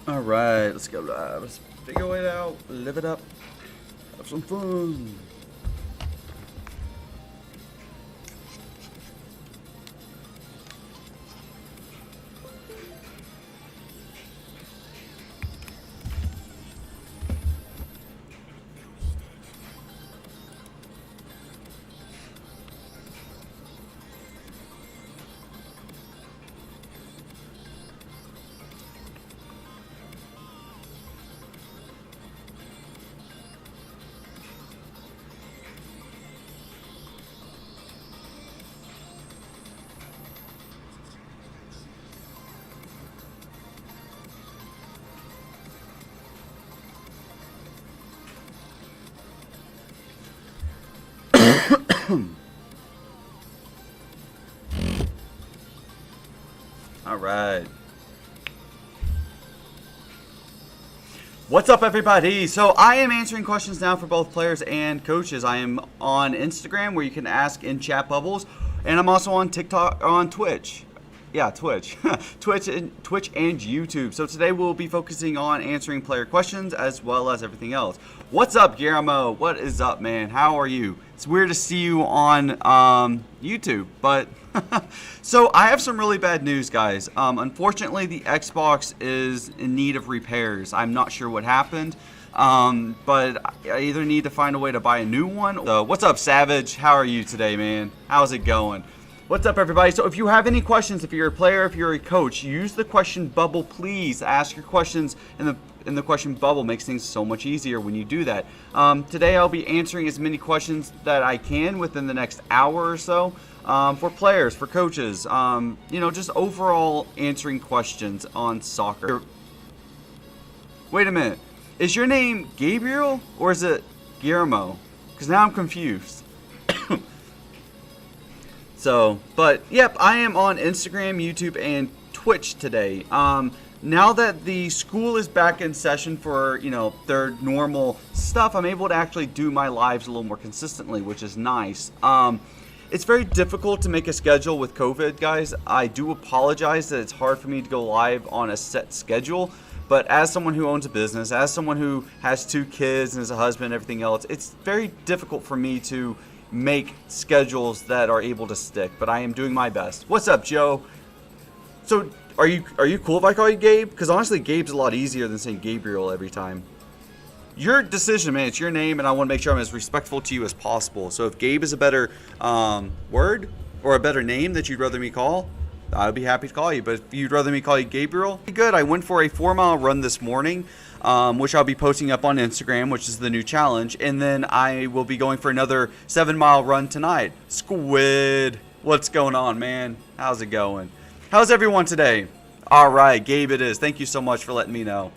All right, let's go live. Let's figure it out, live it up, have some fun. All right. What's up, everybody? So I am answering questions now for both players and coaches. I am on Instagram, where you can ask in chat bubbles, and I'm also on TikTok, on Twitch. Yeah, Twitch. Twitch and YouTube. So today we'll be focusing on answering player questions as well as everything else. What's up, Guillermo? What is up, man? How are you? It's weird to see you on YouTube, but so I have some really bad news, guys. Unfortunately, the Xbox is in need of repairs. I'm not sure what happened, but I either need to find a way to buy a new one. So, what's up, Savage? How are you today, man? How's it going? What's up, everybody? So if you have any questions, if you're a player, if you're a coach, use the question bubble, please. Ask your questions in the question bubble. Makes things so much easier when you do that. Today I'll be answering as many questions that I can within the next hour or so, for players, for coaches, just overall answering questions on soccer. Wait a minute. Is your name Gabriel or is it Guillermo? Because now I'm confused. So, but yep, I am on Instagram, YouTube, and Twitch today. Now that the school is back in session for, their normal stuff, I'm able to actually do my lives a little more consistently, which is nice. It's very difficult to make a schedule with COVID, guys. I do apologize that it's hard for me to go live on a set schedule. But as someone who owns a business, as someone who has 2 kids and is a husband and everything else, it's very difficult for me to make schedules that are able to stick, but I am doing my best. What's up, Joe? So, are you cool if I call you Gabe? Because honestly, Gabe's a lot easier than saying Gabriel every time. Your decision, man. It's your name, and I want to make sure I'm as respectful to you as possible. So if Gabe is a better word or a better name that you'd rather me call, I would be happy to call you. But if you'd rather me call you Gabriel, good. I went for a 4-mile run this morning, which I'll be posting up on Instagram, which is the new challenge. And then I will be going for another 7-mile run tonight. Squid, what's going on, man? How's it going? How's everyone today? All right, Gabe it is. Thank you so much for letting me know.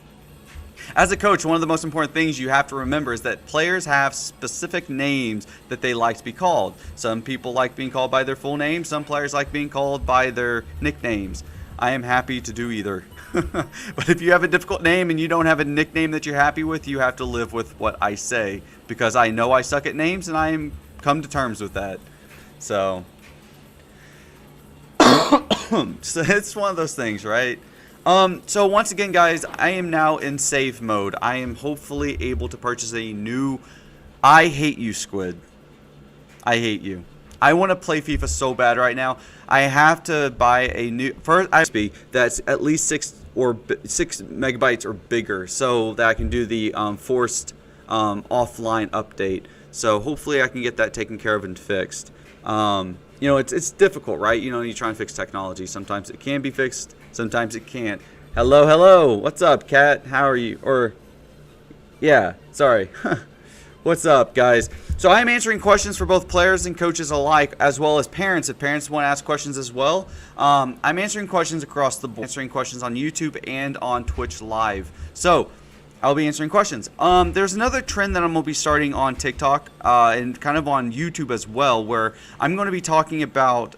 As a coach, one of the most important things you have to remember is that players have specific names that they like to be called. Some people like being called by their full name. Some players like being called by their nicknames. I am happy to do either. But if you have a difficult name and you don't have a nickname that you're happy with, you have to live with what I say, because I know I suck at names and I am come to terms with that. So, so it's one of those things, right? So once again, guys, I am now in save mode. I am hopefully able to purchase a new... I hate you, Squid. I hate you. I want to play FIFA so bad right now. I have to buy a new... First, ISP that's at least 6 megabytes or bigger, so that I can do the forced offline update. So hopefully I can get that taken care of and fixed. It's difficult, right? You try and fix technology. Sometimes it can be fixed. Sometimes it can't. Hello. What's up, Kat? How are you? Yeah, sorry. What's up, guys? So I am answering questions for both players and coaches alike, as well as parents. If parents want to ask questions as well, I'm answering questions across the board. Answering questions on YouTube and on Twitch Live. So I'll be answering questions. There's another trend that I'm going to be starting on TikTok and kind of on YouTube as well, where I'm going to be talking about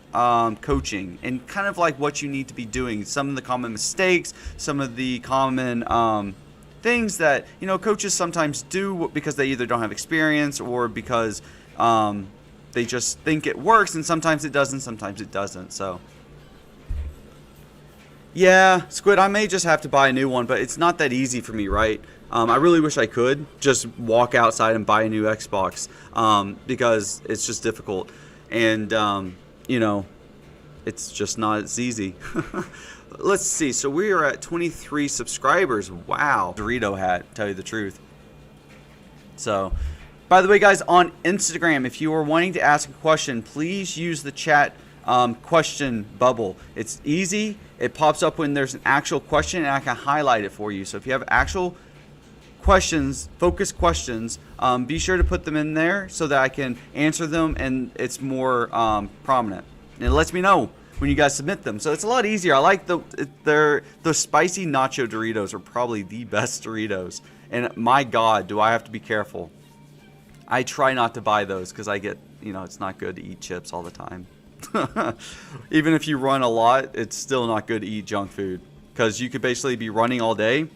coaching and kind of like what you need to be doing. Some of the common mistakes, some of the common things that, coaches sometimes do because they either don't have experience or because they just think it works, and sometimes it doesn't, sometimes it doesn't. So Yeah, Squid, I may just have to buy a new one, but it's not that easy for me, right? I really wish I could just walk outside and buy a new Xbox, because it's just difficult. And, you know, it's just not as easy. Let's see. So we are at 23 subscribers. Wow. Dorito hat, tell you the truth. So, by the way, guys, on Instagram, if you are wanting to ask a question, please use the chat question bubble. It's easy. It pops up when there's an actual question, and I can highlight it for you. So if you have actual questions, focused questions, be sure to put them in there so that I can answer them, and it's more prominent. And it lets me know when you guys submit them. So it's a lot easier. I like the spicy nacho Doritos are probably the best Doritos. And my God, do I have to be careful. I try not to buy those because I get, it's not good to eat chips all the time. Even if you run a lot, it's still not good to eat junk food, because you could basically be running all day,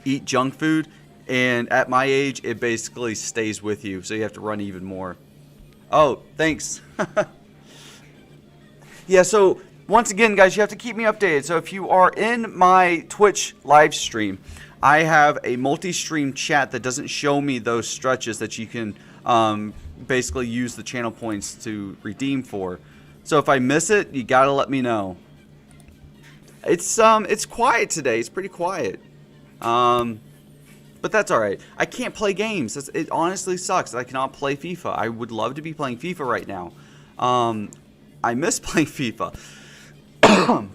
eat junk food, and at my age, it basically stays with you. So you have to run even more. Oh, thanks. Yeah, so once again, guys, you have to keep me updated. So if you are in my Twitch live stream, I have a multi-stream chat that doesn't show me those stretches that you can basically use the channel points to redeem for. So if I miss it, you gotta let me know. It's quiet today. It's pretty quiet. But that's all right. I can't play games. It honestly sucks that I cannot play FIFA. I would love to be playing FIFA right now. I miss playing FIFA.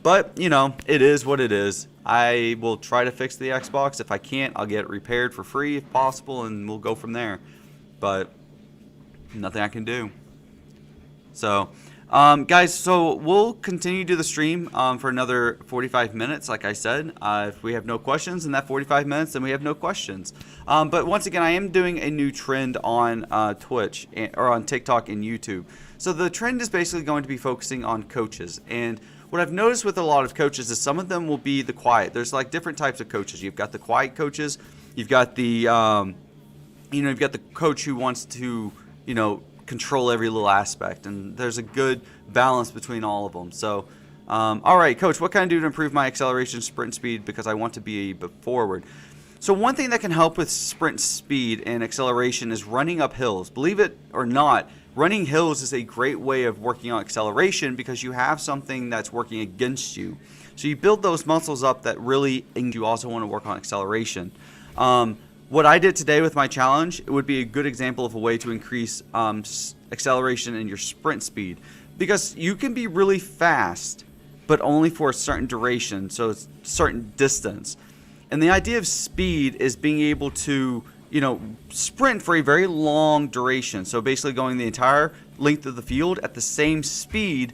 But, it is what it is. I will try to fix the Xbox. If I can't, I'll get it repaired for free if possible, and we'll go from there. But nothing I can do. So, guys, so we'll continue to do the stream for another 45 minutes, like I said. If we have no questions in that 45 minutes, then we have no questions. But once again, I am doing a new trend on Twitch, or on TikTok and YouTube. So the trend is basically going to be focusing on coaches. And what I've noticed with a lot of coaches is some of them will be the quiet. There's like different types of coaches. You've got the quiet coaches. You've got the, you've got the coach who wants to, control every little aspect. And there's a good balance between all of them. So, all right, coach, what can I do to improve my acceleration, sprint speed? Because I want to be forward. So one thing that can help with sprint speed and acceleration is running up hills. Believe it or not, running hills is a great way of working on acceleration because you have something that's working against you. So you build those muscles up that really, and you also want to work on acceleration. What I did today with my challenge, it would be a good example of a way to increase acceleration in your sprint speed, because you can be really fast, but only for a certain duration, so it's a certain distance. And the idea of speed is being able to, sprint for a very long duration. So basically going the entire length of the field at the same speed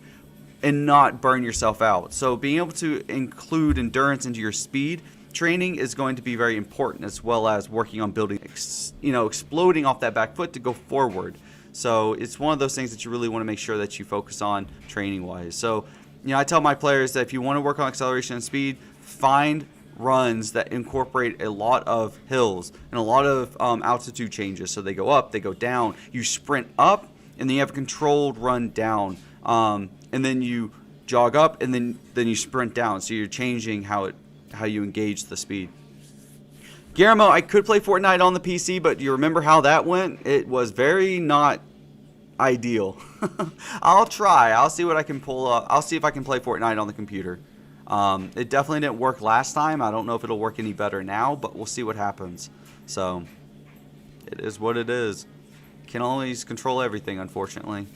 and not burn yourself out. So being able to include endurance into your speed training is going to be very important, as well as working on building, exploding off that back foot to go forward. So it's one of those things that you really want to make sure that you focus on training wise. So, I tell my players that if you want to work on acceleration and speed, find runs that incorporate a lot of hills and a lot of altitude changes. So they go up, they go down. You sprint up, and then you have a controlled run down, and then you jog up, and then you sprint down. So you're changing how you engage the speed. Guillermo, I could play Fortnite on the PC, but do you remember how that went? It was very not ideal. I'll try. I'll see what I can pull up. I'll see if I can play Fortnite on the computer. It definitely didn't work last time. I don't know if it'll work any better now, but we'll see what happens. So, it is what it is. Can always control everything, unfortunately.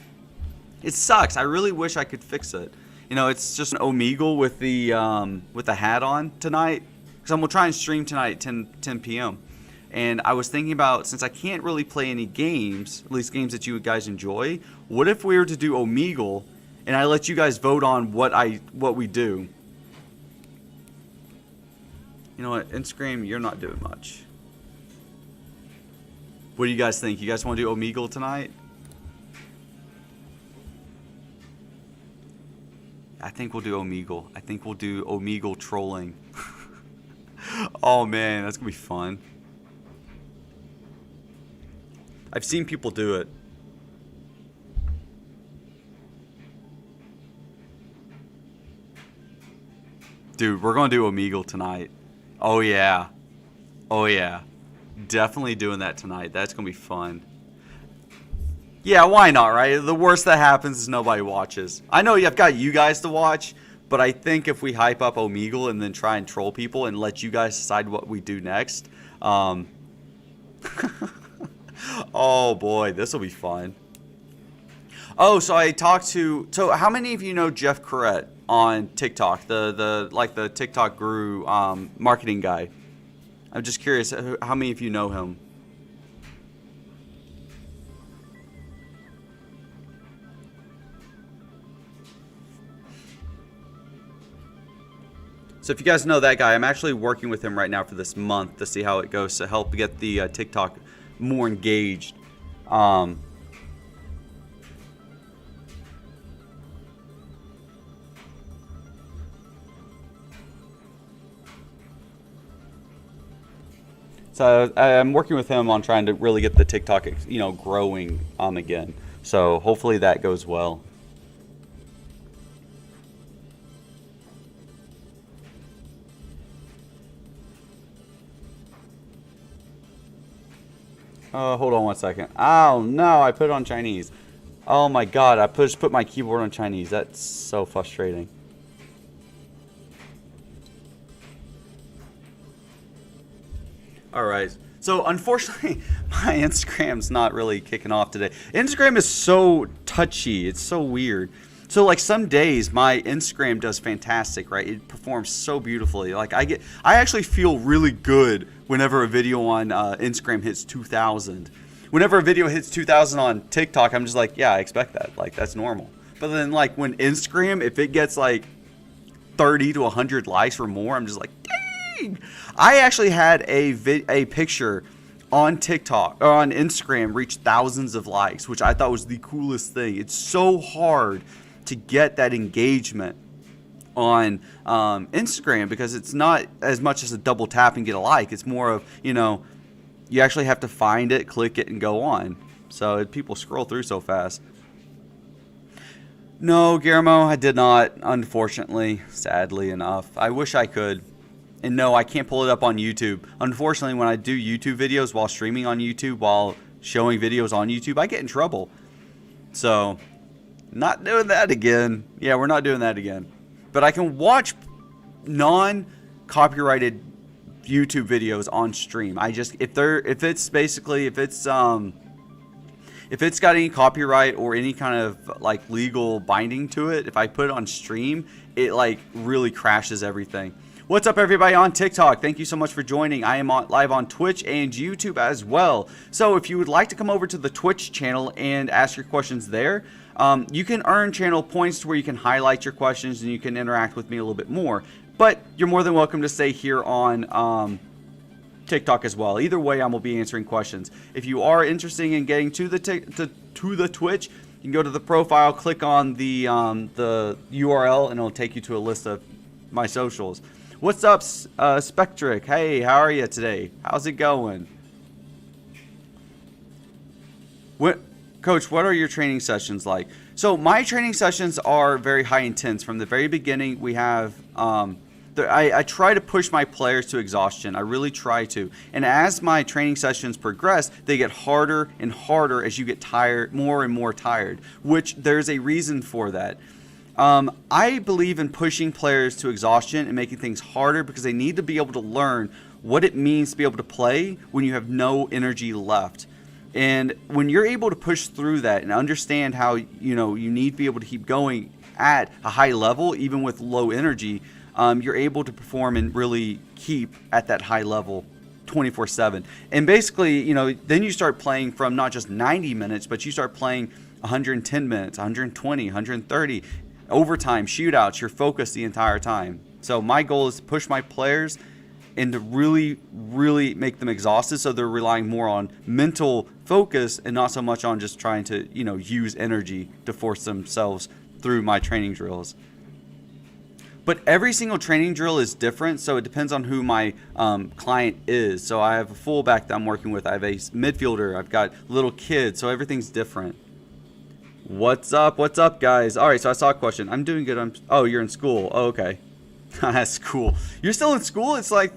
It sucks. I really wish I could fix it. It's just an Omegle with the hat on tonight. Because I'm going to try and stream tonight at 10 p.m. And I was thinking about, since I can't really play any games, at least games that you guys enjoy, what if we were to do Omegle and I let you guys vote on what we do? You know what, Instagram, you're not doing much. What do you guys think? You guys want to do Omegle tonight? I think we'll do Omegle. I think we'll do Omegle trolling. Oh man, that's gonna be fun. I've seen people do it. Dude, we're going to do Omegle tonight. Oh, yeah. Oh, yeah. Definitely doing that tonight. That's going to be fun. Yeah, why not, right? The worst that happens is nobody watches. I know I've got you guys to watch, but I think if we hype up Omegle and then try and troll people and let you guys decide what we do next, oh boy, this will be fun. Oh, so I talked to. So how many of you know Jeff Corrett on TikTok? The TikTok guru marketing guy. I'm just curious how many of you know him. So if you guys know that guy, I'm actually working with him right now for this month to see how it goes to help get the TikTok more engaged. So I'm working with him on trying to really get the TikTok, growing again. So hopefully that goes well. Hold on one second. Oh no, I put it on Chinese. Oh my god, I just put my keyboard on Chinese. That's so frustrating. Alright, so unfortunately, my Instagram's not really kicking off today. Instagram is so touchy, it's so weird. So like some days my Instagram does fantastic, right? It performs so beautifully. Like I actually feel really good whenever a video on Instagram hits 2,000. Whenever a video hits 2,000 on TikTok, I'm just like, yeah, I expect that. Like that's normal. But then like when Instagram, if it gets like 30 to 100 likes or more, I'm just like, dang. I actually had a picture on TikTok or on Instagram reach thousands of likes, which I thought was the coolest thing. It's so hard to get that engagement on Instagram because it's not as much as a double tap and get a like. It's more of, you actually have to find it, click it, and go on. So people scroll through so fast. No, Guillermo, I did not, unfortunately, sadly enough. I wish I could. And no, I can't pull it up on YouTube. Unfortunately, when I do YouTube videos while streaming on YouTube, while showing videos on YouTube, I get in trouble. So, not doing that again. Yeah, we're not doing that again. But I can watch non-copyrighted YouTube videos on stream. If it's got any copyright or any kind of like legal binding to it, if I put it on stream, it like really crashes everything. What's up, everybody on TikTok? Thank you so much for joining. I am live on Twitch and YouTube as well. So if you would like to come over to the Twitch channel and ask your questions there, you can earn channel points to where you can highlight your questions and you can interact with me a little bit more. But you're more than welcome to stay here on TikTok as well. Either way, I will be answering questions. If you are interested in getting to the Twitch, you can go to the profile, click on the URL, and it'll take you to a list of my socials. What's up, Spectric? Hey, how are you today? How's it going? Coach, what are your training sessions like? So my training sessions are very high intense. From the very beginning, we have I try to push my players to exhaustion. I really try to. And as my training sessions progress, they get harder and harder as you get tired, more and more tired, which there's a reason for that. I believe in pushing players to exhaustion and making things harder because they need to be able to learn what it means to be able to play when you have no energy left. And when you're able to push through that and understand how you need to be able to keep going at a high level, even with low energy, you're able to perform and really keep at that high level 24/7. And basically, then you start playing from not just 90 minutes, but you start playing 110 minutes, 120, 130. Overtime, shootouts, you're focused the entire time. So my goal is to push my players and to really, really make them exhausted so they're relying more on mental focus and not so much on just trying to, use energy to force themselves through my training drills. But every single training drill is different, so it depends on who my client is. So I have a fullback that I'm working with. I have a midfielder. I've got little kids, so everything's different. What's up? What's up, guys? All right, so I saw a question. I'm doing good. Oh, you're in school. Oh, okay. That's cool. You're still in school? It's like,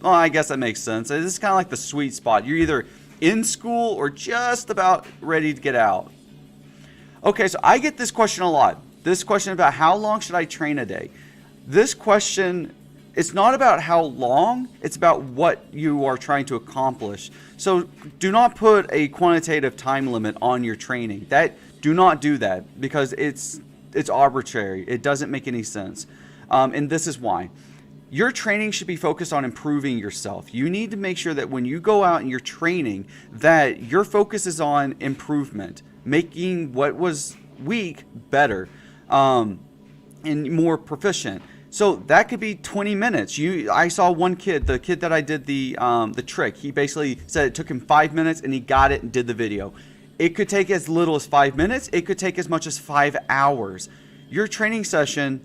oh, I guess that makes sense. This is kind of like the sweet spot. You're either in school or just about ready to get out. Okay, so I get this question a lot. This question about how long should I train a day? This question, it's not about how long, it's about what you are trying to accomplish. So do not put a quantitative time limit on your training. Do not do that, because it's arbitrary. It doesn't make any sense. And this is why. Your training should be focused on improving yourself. You need to make sure that when you go out and you're training, that your focus is on improvement, making what was weak better, and more proficient. So that could be 20 minutes. I saw one kid, the kid that I did the trick. He basically said it took him 5 minutes and he got it and did the video. It could take as little as 5 minutes. It could take as much as 5 hours. Your training session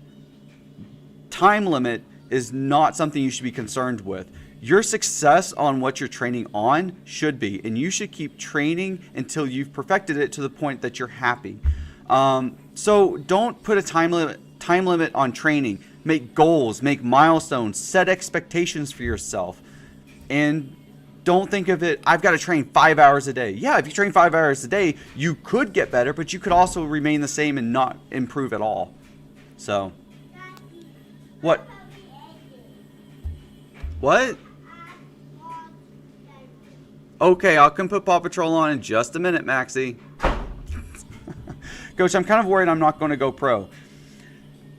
time limit is not something you should be concerned with. Your success on what you're training on should be, and you should keep training until you've perfected it to the point that you're happy. So don't put a time limit on training. Make goals, make milestones, set expectations for yourself, and don't think of it, I've got to train 5 hours a day. Yeah, if you train 5 hours a day, you could get better, but you could also remain the same and not improve at all. So, what? What? Okay, I'll come put Paw Patrol on in just a minute, Maxie. Coach, I'm kind of worried I'm not going to go pro.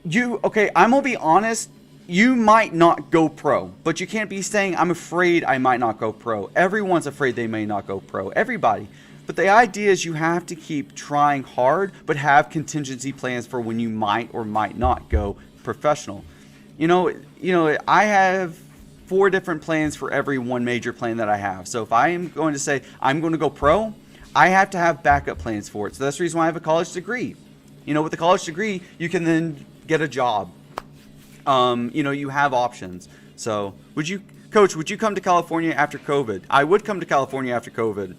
Okay, I'm going to be honest. You might not go pro, but you can't be saying, I'm afraid I might not go pro. Everyone's afraid they may not go pro. Everybody. But the idea is you have to keep trying hard, but have contingency plans for when you might or might not go professional. You know, I have 4 different plans for every one major plan that I have. So if I am going to say I'm going to go pro, I have to have backup plans for it. So that's the reason why I have a college degree. You know, with a college degree, you can then get a job. You know, you have options. So Coach, would you come to California after COVID? I would come to California after COVID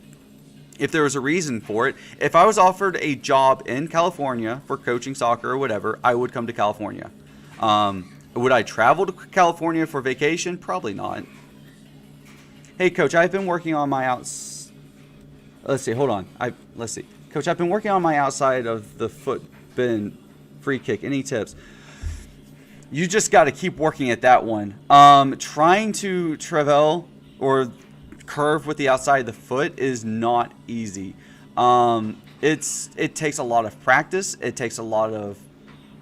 if there was a reason for it. If I was offered a job in California for coaching soccer or whatever, I would come to California. Would I travel to California for vacation? Probably not. Hey, Coach, I've been working on my Let's see, hold on. Let's see. Coach, I've been working on my outside of the foot bend free kick. Any tips? You just got to keep working at that one. Trying to travel or curve with the outside of the foot is not easy. It takes a lot of practice. It takes a lot of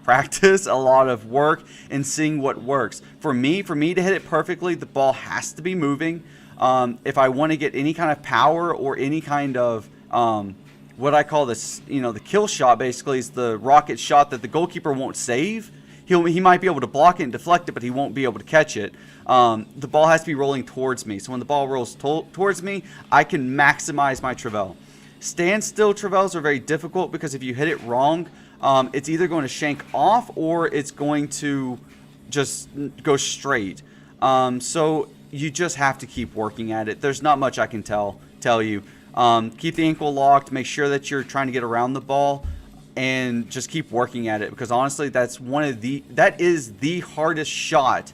a lot of work, and seeing what works. For me to hit it perfectly, the ball has to be moving. If I want to get any kind of power or any kind of what I call this, the kill shot, basically is the rocket shot that the goalkeeper won't save. He might be able to block it and deflect it, but he won't be able to catch it. The ball has to be rolling towards me. So when the ball rolls towards me, I can maximize my travail. Standstill travails are very difficult because if you hit it wrong, it's either going to shank off or it's going to just go straight. So you just have to keep working at it. There's not much I can tell you. Keep the ankle locked. Make sure that you're trying to get around the ball. And just keep working at it, because honestly, that is the hardest shot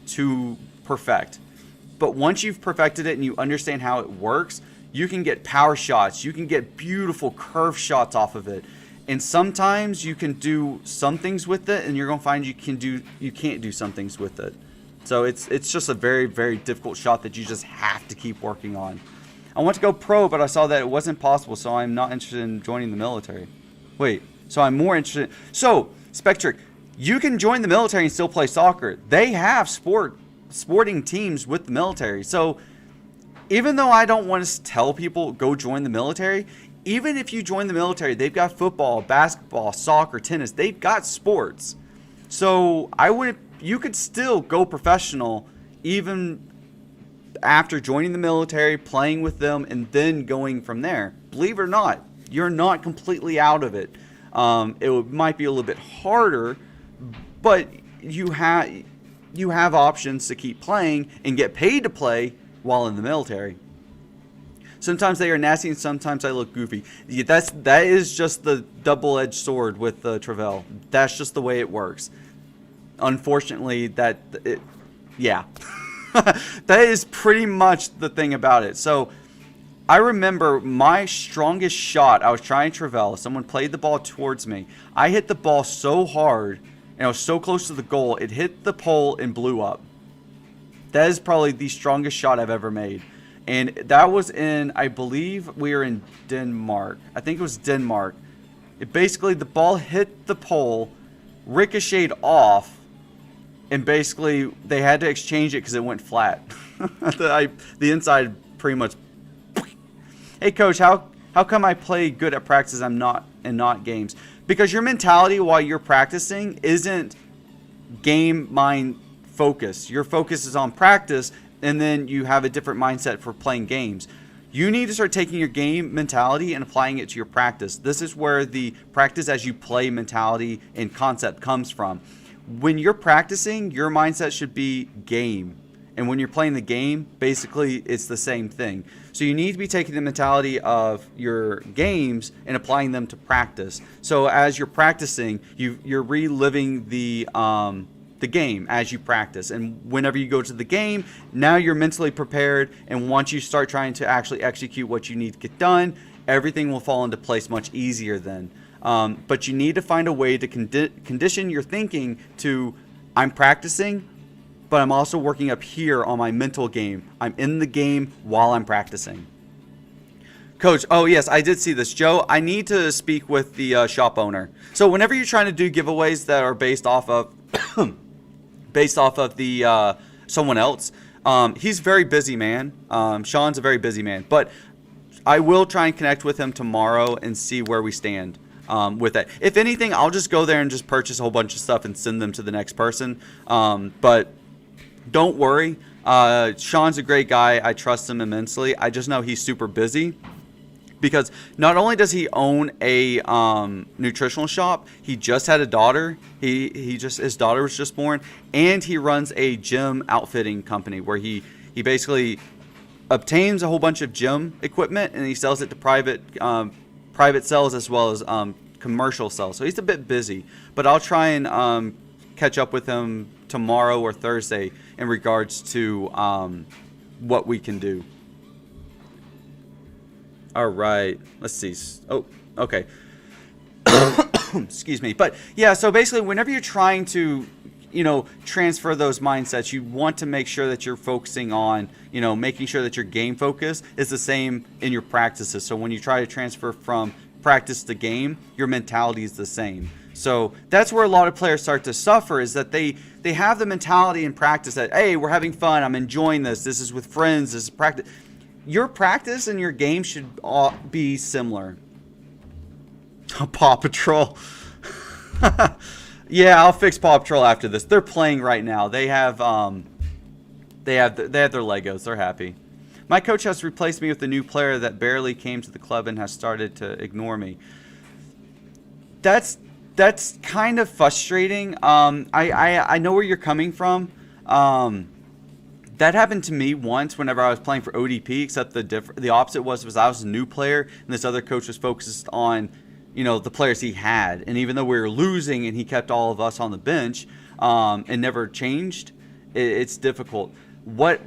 to perfect. But once you've perfected it and you understand how it works, you can get power shots. You can get beautiful curve shots off of it. And sometimes you can do some things with it, and you're gonna find you can't do some things with it. So it's just a very, very difficult shot that you just have to keep working on. I want to go pro, but I saw that it wasn't possible, so I'm not interested in joining the military. Wait, so I'm more interested. So, Spectric, you can join the military and still play soccer. They have sporting teams with the military. So, even though I don't want to tell people go join the military, even if you join the military, they've got football, basketball, soccer, tennis. They've got sports. So, you could still go professional even after joining the military, playing with them, and then going from there. Believe it or not, you're not completely out of it. It might be a little bit harder, but you have options to keep playing and get paid to play while in the military. Sometimes they are nasty and sometimes I look goofy. That is just the double-edged sword with the Travell. That's just the way it works. unfortunately, yeah. That is pretty much the thing about it. So I remember my strongest shot, I was trying to Travell. Someone played the ball towards me. I hit the ball so hard, and I was so close to the goal, it hit the pole and blew up. That is probably the strongest shot I've ever made. And that was in, I believe we were in Denmark. I think it was Denmark. It basically, the ball hit the pole, ricocheted off, and basically they had to exchange it because it went flat. The inside pretty much. Hey coach, how come I play good at practice and not games? Because your mentality while you're practicing isn't game mind focus. Your focus is on practice, and then you have a different mindset for playing games. You need to start taking your game mentality and applying it to your practice. This is where the practice as you play mentality and concept comes from. When you're practicing, your mindset should be game. And when you're playing the game, basically it's the same thing. So you need to be taking the mentality of your games and applying them to practice. So as you're practicing, you're reliving the game as you practice. And whenever you go to the game, now you're mentally prepared. And once you start trying to actually execute what you need to get done, everything will fall into place much easier then. But you need to find a way to condition your thinking to, I'm practicing, but I'm also working up here on my mental game. I'm in the game while I'm practicing. Coach, oh yes, I did see this. Joe, I need to speak with the shop owner. So whenever you're trying to do giveaways that are based off of the someone else, he's a very busy man. Sean's a very busy man, but I will try and connect with him tomorrow and see where we stand. With that. If anything, I'll just go there and just purchase a whole bunch of stuff and send them to the next person. But don't worry. Sean's a great guy. I trust him immensely. I just know he's super busy because not only does he own a nutritional shop, he just had a daughter. His daughter was just born, and he runs a gym outfitting company where he basically obtains a whole bunch of gym equipment and he sells it to private sales as well as commercial sales. So he's a bit busy, but I'll try and catch up with him tomorrow or Thursday in regards to what we can do. All right, let's see. Oh, okay. Excuse me. But yeah, so basically whenever you're trying to transfer those mindsets, you want to make sure that you're focusing on, making sure that your game focus is the same in your practices. So when you try to transfer from practice to game, your mentality is the same. So that's where a lot of players start to suffer, is that they have the mentality in practice that, hey, we're having fun, I'm enjoying this is with friends, this is practice. Your practice and your game should all be similar. Paw Patrol. Yeah, I'll fix Paw Patrol after this. They're playing right now. They have their Legos. They're happy. My coach has replaced me with a new player that barely came to the club and has started to ignore me. That's kind of frustrating. I know where you're coming from. That happened to me once whenever I was playing for ODP, except the opposite was I was a new player and this other coach was focused on the players he had. And even though we were losing and he kept all of us on the bench and never changed, it's difficult. What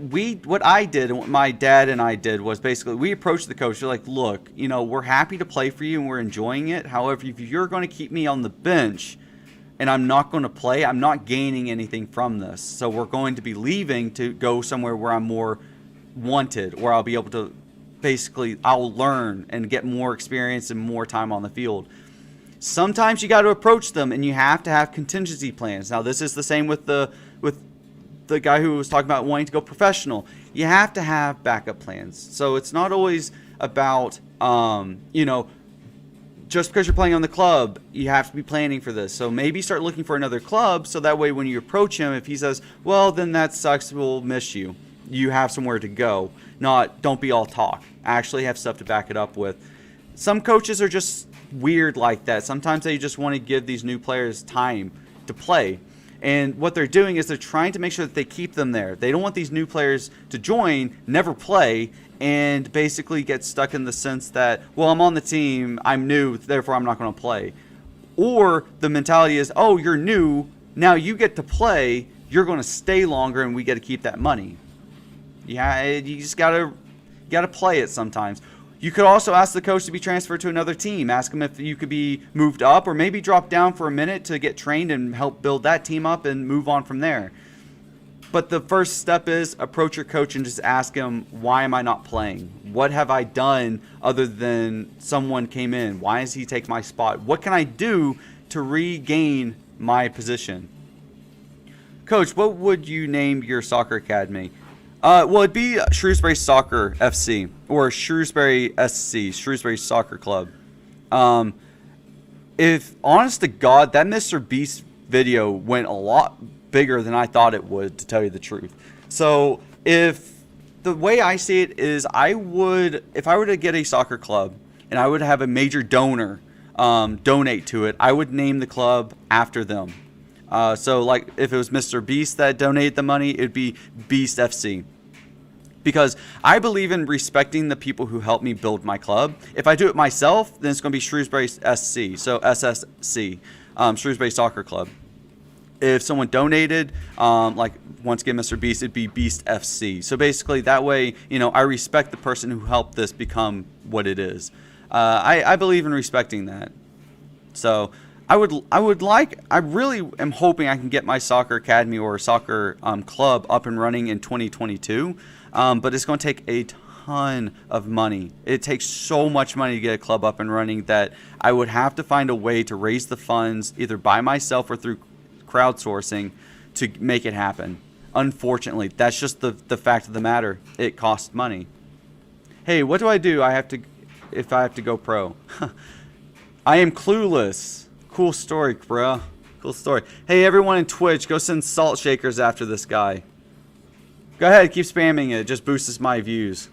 I did and what my dad and I did was basically we approached the coach. We're like, look, we're happy to play for you and we're enjoying it. However, if you're going to keep me on the bench and I'm not going to play, I'm not gaining anything from this. So we're going to be leaving to go somewhere where I'm more wanted, where I'll be able to I'll learn and get more experience and more time on the field. Sometimes you got to approach them and you have to have contingency plans. Now, this is the same with the guy who was talking about wanting to go professional. You have to have backup plans. So it's not always about, just because you're playing on the club, you have to be planning for this. So maybe start looking for another club so that way when you approach him, if he says, well, then that sucks, we'll miss you, you have somewhere to go. Don't be all talk. Actually have stuff to back it up with. Some coaches are just weird like that. Sometimes they just want to give these new players time to play. And what they're doing is they're trying to make sure that they keep them there. They don't want these new players to join, never play, and basically get stuck in the sense that, well, I'm on the team, I'm new, therefore I'm not going to play. Or the mentality is, oh, you're new, Now you get to play, you're going to stay longer, and we get to keep that money. Yeah, you just gotta play it sometimes. You could also ask the coach to be transferred to another team. Ask him if you could be moved up or maybe drop down for a minute to get trained and help build that team up and move on from there. But the first step is approach your coach and just ask him, why am I not playing? What have I done other than someone came in? Why does he take my spot? What can I do to regain my position? Coach, what would you name your soccer academy? Well, it'd be Shrewsbury Soccer FC or Shrewsbury SC, Shrewsbury Soccer Club. If honest to God, that Mr. Beast video went a lot bigger than I thought it would, to tell you the truth. So if the way I see it is, if I were to get a soccer club and I would have a major donor donate to it, I would name the club after them. So like if it was Mr. Beast that donated the money, it'd be Beast FC. Because I believe in respecting the people who helped me build my club. If I do it myself, then it's going to be Shrewsbury SC, so SSC, Shrewsbury Soccer Club. If someone donated, like once again Mr. Beast, it'd be Beast FC. So basically that way, I respect the person who helped this become what it is. I believe in respecting that. So I really am hoping I can get my soccer academy or soccer club up and running in 2022. But it's going to take a ton of money. It takes so much money to get a club up and running that I would have to find a way to raise the funds either by myself or through crowdsourcing to make it happen. Unfortunately, that's just the fact of the matter. It costs money. Hey, what do? If I have to go pro? I am clueless. Cool story, bro. Cool story. Hey, everyone in Twitch, go send salt shakers after this guy. Go ahead, keep spamming it. It just boosts my views.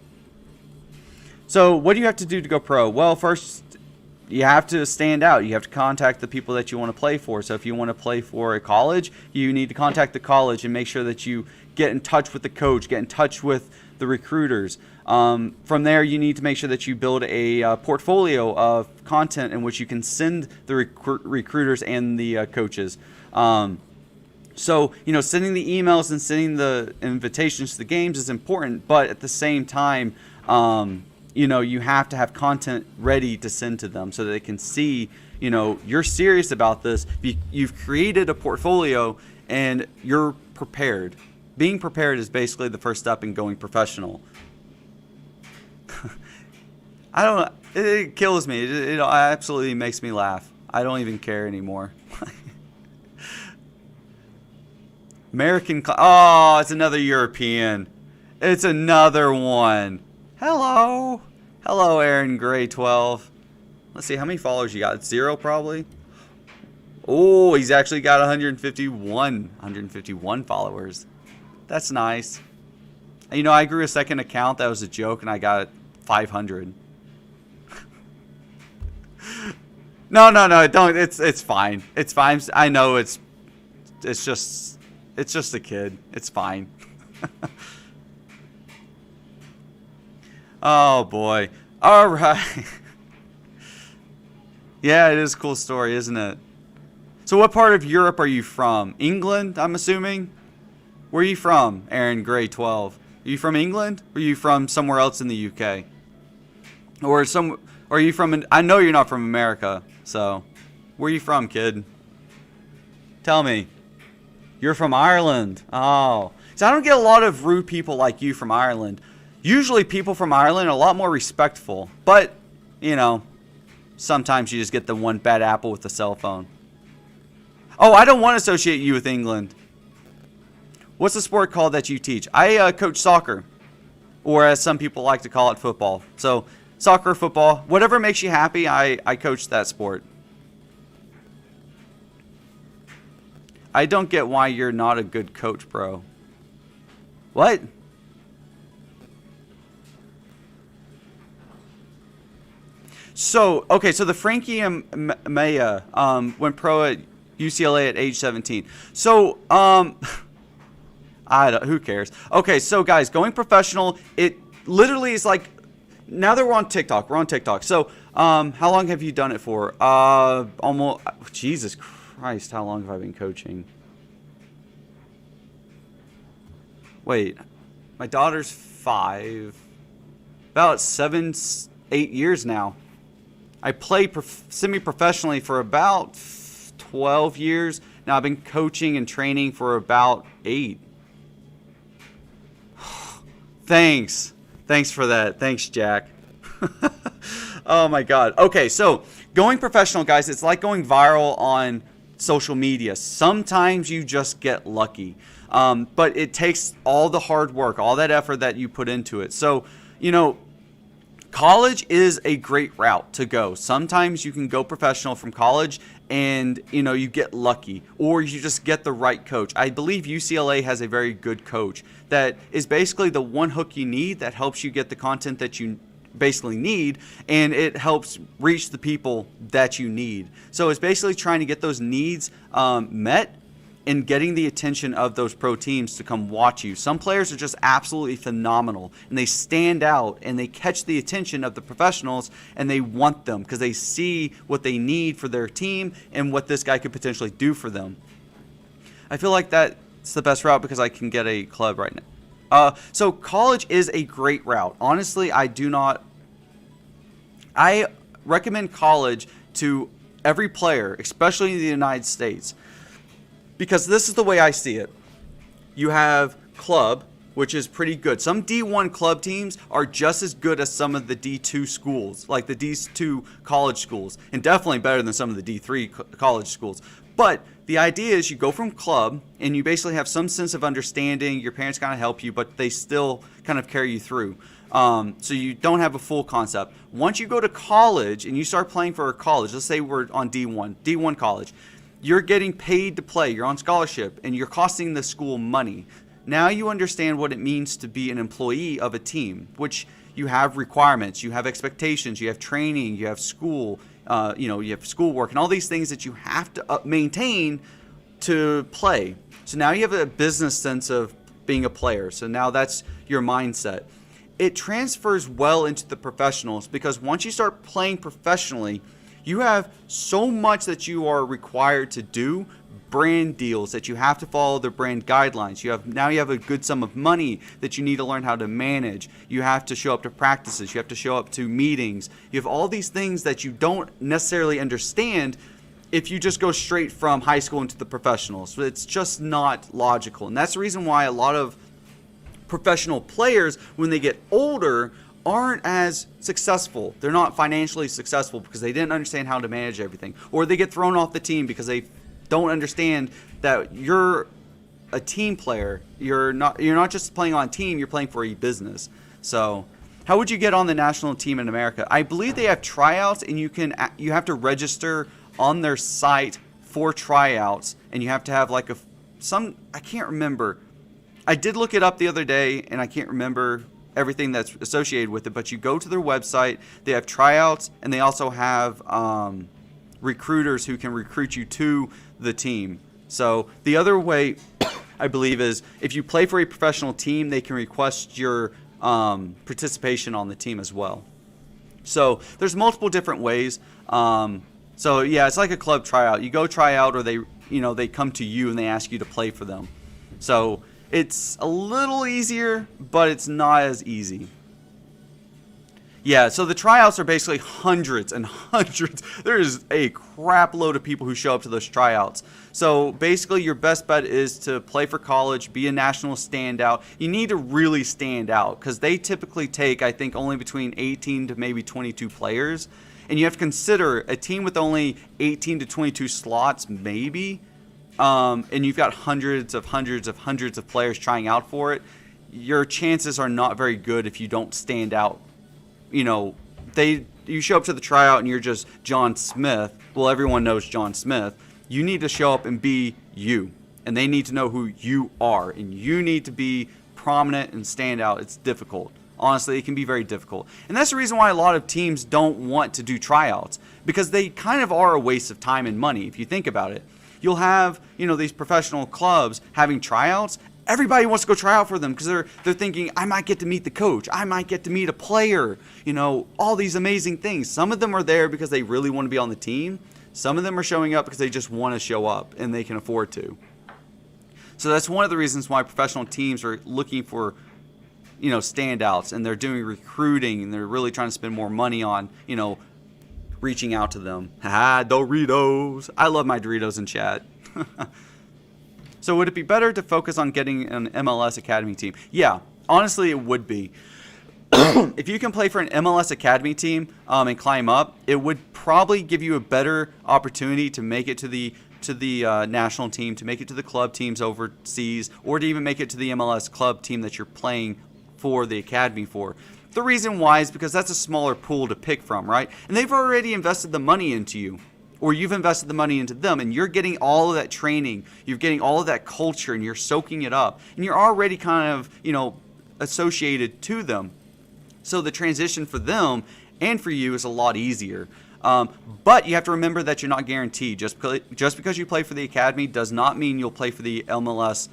So, what do you have to do to go pro? Well, first, you have to stand out. You have to contact the people that you want to play for. So, if you want to play for a college, you need to contact the college and make sure that you get in touch with the coach, get in touch with the recruiters. From there, you need to make sure that you build a portfolio of content in which you can send the recruiters and the coaches. So, sending the emails and sending the invitations to the games is important, but at the same time, you have to have content ready to send to them so that they can see, you're serious about this. You've created a portfolio and you're prepared. Being prepared is basically the first step in going professional. I don't know. It kills me. It absolutely makes me laugh. I don't even care anymore. Oh, it's another European. It's another one. Hello, Aaron Gray 12. Let's see how many followers you got. 0 probably. Oh, he's actually got 151 followers. That's nice. I grew a second account. That was a joke, and I got 500. No, don't. It's fine. It's fine. I know it's just a kid. It's fine. Oh boy. All right. Yeah, it is a cool story, isn't it? So what part of Europe are you from? England, I'm assuming? Where are you from, Aaron Gray 12? Are you from England? Or are you from somewhere else in the UK? Or are you from... I know you're not from America, so... Where are you from, kid? Tell me. You're from Ireland. Oh. So I don't get a lot of rude people like you from Ireland. Usually people from Ireland are a lot more respectful. But, sometimes you just get the one bad apple with the cell phone. Oh, I don't want to associate you with England. What's the sport called that you teach? I coach soccer. Or as some people like to call it, football. So, soccer, football, whatever makes you happy, I coach that sport. I don't get why you're not a good coach, bro. What? So, okay, so the Frankie Maya went pro at UCLA at age 17. So, who cares? Okay, so guys, going professional, it literally is like, now that we're on TikTok. So, how long have you done it for? Almost, Jesus Christ, how long have I been coaching? wait, my daughter's 5, about 7, 8 years now. I play semi-professionally for about 12 years. Now I've been coaching and training for about 8. Thanks for that. Thanks, Jack. Oh my God. Okay, so going professional, guys, it's like going viral on social media. Sometimes you just get lucky, but it takes all the hard work, all that effort that you put into it. So, college is a great route to go. Sometimes you can go professional from college and, you get lucky, or you just get the right coach. I believe UCLA has a very good coach that is basically the one hook you need that helps you get the content that you basically need, and it helps reach the people that you need. So it's basically trying to get those needs met and getting the attention of those pro teams to come watch you. Some players are just absolutely phenomenal, and they stand out and they catch the attention of the professionals, and they want them because they see what they need for their team and what this guy could potentially do for them. I feel like that's the best route because I can get a club right now. So college is a great route. Honestly, I recommend college to every player, especially in the United States, because this is the way I see it. You have club, which is pretty good. Some D1 club teams are just as good as some of the D2 schools, like the D2 college schools, and definitely better than some of the D3 college schools. But the idea is you go from club and you basically have some sense of understanding. Your parents kind of help you, but they still kind of carry you through. So you don't have a full concept. Once you go to college and you start playing for a college, let's say we're on D1 college, you're getting paid to play. You're on scholarship and you're costing the school money. Now you understand what it means to be an employee of a team, which you have requirements, you have expectations, you have training, you have school, you have schoolwork and all these things that you have to maintain to play. So now you have a business sense of being a player. So now that's your mindset. It transfers well into the professionals because once you start playing professionally, you have so much that you are required to do, brand deals that you have to follow the brand guidelines. You have a good sum of money that you need to learn how to manage. You have to show up to practices. You have to show up to meetings. You have all these things that you don't necessarily understand if you just go straight from high school into the professionals. So it's just not logical. And that's the reason why a lot of professional players, when they get older, aren't as successful. They're not financially successful because they didn't understand how to manage everything. Or they get thrown off the team because they don't understand that you're a team player. You're not just playing on a team, you're playing for a business. So how would you get on the national team in America? I believe they have tryouts, and you have to register on their site for tryouts, and you have to have like I can't remember. I did look it up the other day and I can't remember everything that's associated with it, but you go to their website, they have tryouts, and they also have recruiters who can recruit you to the team. So the other way, I believe, is if you play for a professional team, they can request your participation on the team as well. So there's multiple different ways. So yeah, it's like a club tryout. You go try out, or they come to you and they ask you to play for them. So it's a little easier, but it's not as easy. Yeah, so the tryouts are basically hundreds and hundreds. There is a crap load of people who show up to those tryouts. So basically your best bet is to play for college, be a national standout. You need to really stand out because they typically take, I think, only between 18 to maybe 22 players. And you have to consider a team with only 18 to 22 slots, maybe, and you've got hundreds of players trying out for it. Your chances are not very good if you don't stand out. You show up to the tryout and you're just John Smith. Well, everyone knows John Smith. You need to show up and be you, and they need to know who you are, and you need to be prominent and stand out. It's difficult. Honestly, it can be very difficult. And that's the reason why a lot of teams don't want to do tryouts, because they kind of are a waste of time and money if you think about it. You'll have, these professional clubs having tryouts. Everybody wants to go try out for them because they're thinking, I might get to meet the coach. I might get to meet a player. All these amazing things. Some of them are there because they really want to be on the team. Some of them are showing up because they just want to show up and they can afford to. So that's one of the reasons why professional teams are looking for, standouts, and they're doing recruiting, and they're really trying to spend more money on, reaching out to them. Ha, Doritos. I love my Doritos in chat. So would it be better to focus on getting an MLS Academy team? Yeah, honestly, it would be. If you can play for an MLS Academy team and climb up, it would probably give you a better opportunity to make it to the national team, to make it to the club teams overseas, or to even make it to the MLS club team that you're playing for the academy for. The reason why is because that's a smaller pool to pick from, right? And they've already invested the money into you, or you've invested the money into them, and you're getting all of that training, you're getting all of that culture, and you're soaking it up, and you're already kind of, associated to them. So the transition for them and for you is a lot easier. But you have to remember that you're not guaranteed. Just because you play for the academy does not mean you'll play for the MLS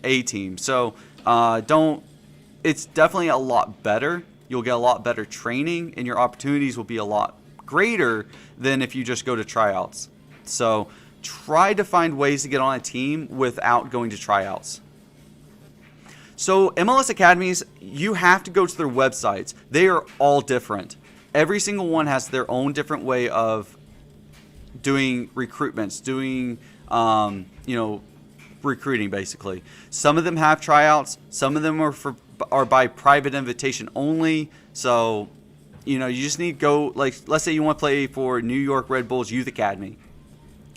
A team. So it's definitely a lot better. You'll get a lot better training, and your opportunities will be a lot greater than if you just go to tryouts. So try to find ways to get on a team without going to tryouts. So MLS Academies, you have to go to their websites. They are all different. Every single one has their own different way of doing recruitments, doing, recruiting basically. Some of them have tryouts. Some of them are by private invitation only. So, you just need to go, let's say you want to play for New York Red Bulls Youth Academy.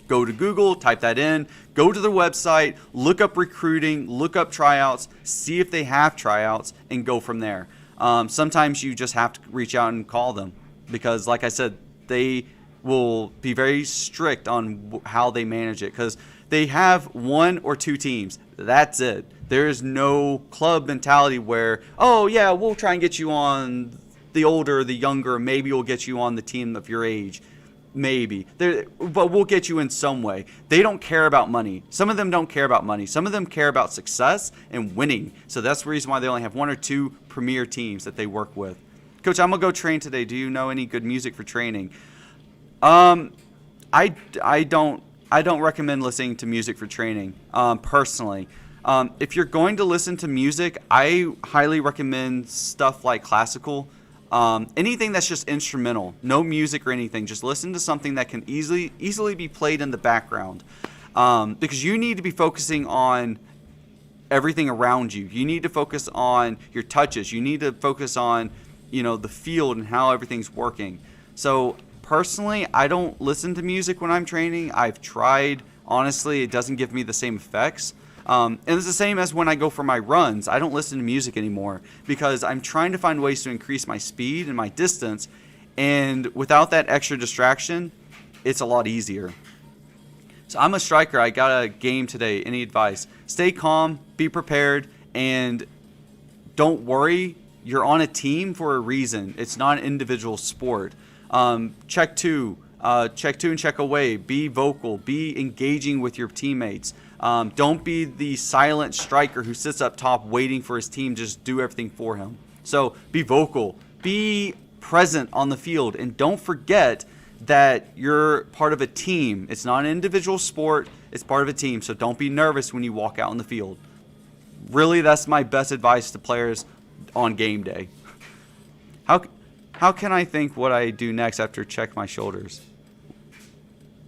Go to Google, type that in, go to their website, look up recruiting, look up tryouts, see if they have tryouts, and go from there. Sometimes you just have to reach out and call them because, like I said, they will be very strict on how they manage it because they have 1 or 2 teams. That's it. There is no club mentality where, oh, yeah, we'll try and get you on the older, the younger, maybe we'll get you on the team of your age. Maybe. But we'll get you in some way. They don't care about money. Some of them don't care about money. Some of them care about success and winning. So that's the reason why they only have 1 or 2 premier teams that they work with. Coach, I'm going to go train today. Do you know any good music for training? I don't recommend listening to music for training, personally. If you're going to listen to music, I highly recommend stuff like classical. Anything that's just instrumental, no music or anything. Just listen to something that can easily be played in the background, because you need to be focusing on everything around you. You need to focus on your touches. You need to focus on, the field and how everything's working. So personally, I don't listen to music when I'm training. I've tried. Honestly, it doesn't give me the same effects. And it's the same as when I go for my runs. I don't listen to music anymore because I'm trying to find ways to increase my speed and my distance. And without that extra distraction, it's a lot easier. So I'm a striker. I got a game today. Any advice? Stay calm, be prepared, and don't worry. You're on a team for a reason. It's not an individual sport. Check two and check away. Be vocal. Be engaging with your teammates. Don't be the silent striker who sits up top waiting for his team to just do everything for him. So be vocal. Be present on the field. And don't forget that you're part of a team. It's not an individual sport. It's part of a team. So don't be nervous when you walk out in the field. Really, that's my best advice to players on game day. How can I think what I do next after check my shoulders?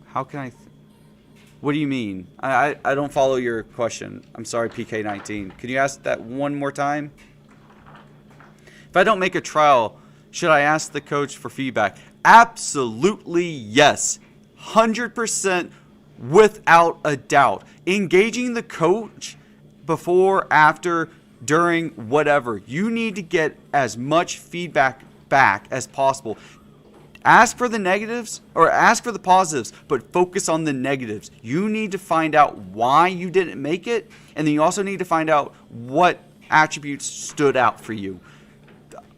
How can I... What do you mean? I don't follow your question. I'm sorry, PK19. Could you ask that one more time? If I don't make a trial, should I ask the coach for feedback? Absolutely yes. 100% without a doubt. Engaging the coach before, after, during, whatever. You need to get as much feedback back as possible. Ask for the negatives or ask for the positives, but focus on the negatives. You need to find out why you didn't make it, and then you also need to find out what attributes stood out for you